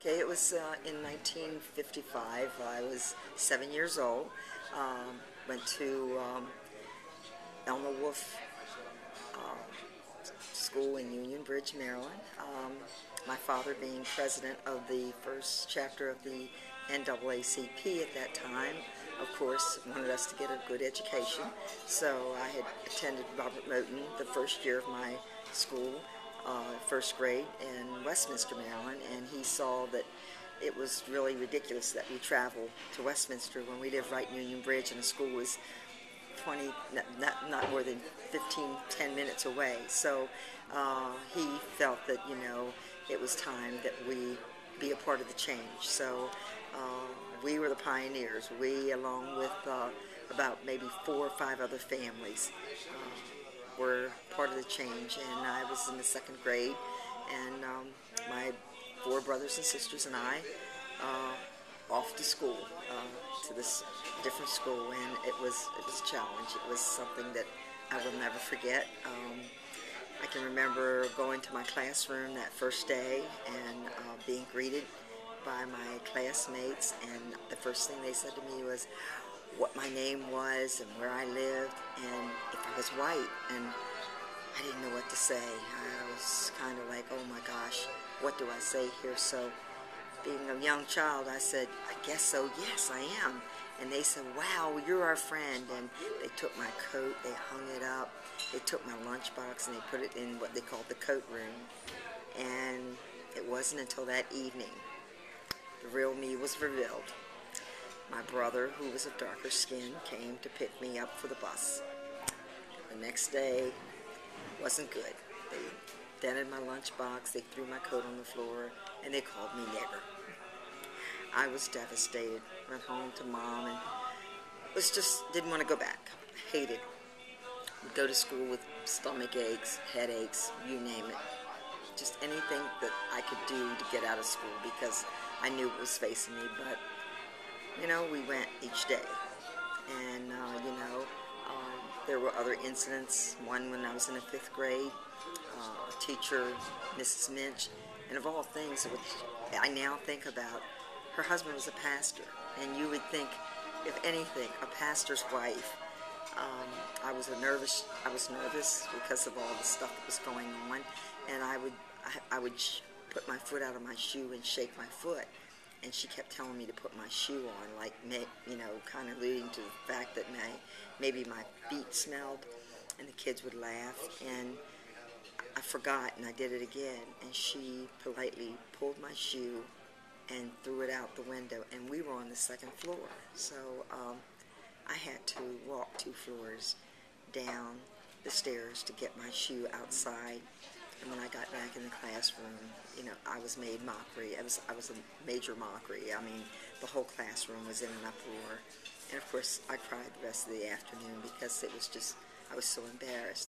Okay, it was in 1955. I was 7 years old. Went to Elmer Wolf School in Union Bridge, Maryland. My father, being president of the first chapter of the NAACP at that time, of course, wanted us to get a good education. So I had attended Robert Moton the first year of my school, first grade in Westminster, Maryland, and he saw that it was really ridiculous that we travel to Westminster when we live right in Union Bridge and the school was 20, not more than 10 minutes away. So he felt that, it was time that we be a part of the change. So we were the pioneers. We, along with about maybe 4 or 5 other families, were part of the change. And I was in the 2nd grade, and my 4 brothers and sisters and I off to school, to this different school, and it was a challenge. It was something that I will never forget. I can remember going to my classroom that first day and being greeted by my classmates, and the first thing they said to me was what my name was and where I lived and if I was white, and I didn't know what to say. I was kind of like, oh my gosh, what do I say here? So being a young child, I said, I guess so, yes, I am. And they said, wow, you're our friend. And they took my coat, they hung it up, they took my lunchbox and they put it in what they called the coat room. And it wasn't until that evening the real me was revealed. My brother, who was of darker skin, came to pick me up for the bus. The next day wasn't good. They dented my lunchbox, they threw my coat on the floor, and they called me nigger. I was devastated. Went home to Mom and didn't want to go back. Hated. Would go to school with stomach aches, headaches, you name it. Just anything that I could do to get out of school because I knew what was facing me. But, we went each day. And, there were other incidents. One when I was in the 5th grade. A teacher, Mrs. Minch, and of all things, which I now think about, her husband was a pastor, and you would think, if anything, a pastor's wife. I was nervous because of all the stuff that was going on, and I would put my foot out of my shoe and shake my foot, and she kept telling me to put my shoe on, like, kind of alluding to the fact that maybe my feet smelled, and the kids would laugh, and I forgot, and I did it again, and she politely pulled my shoe and threw it out the window, and we were on the 2nd floor. So I had to walk 2 floors down the stairs to get my shoe outside. And when I got back in the classroom, I was made mockery. I was a major mockery. I mean, the whole classroom was in an uproar. And of course, I cried the rest of the afternoon because I was so embarrassed.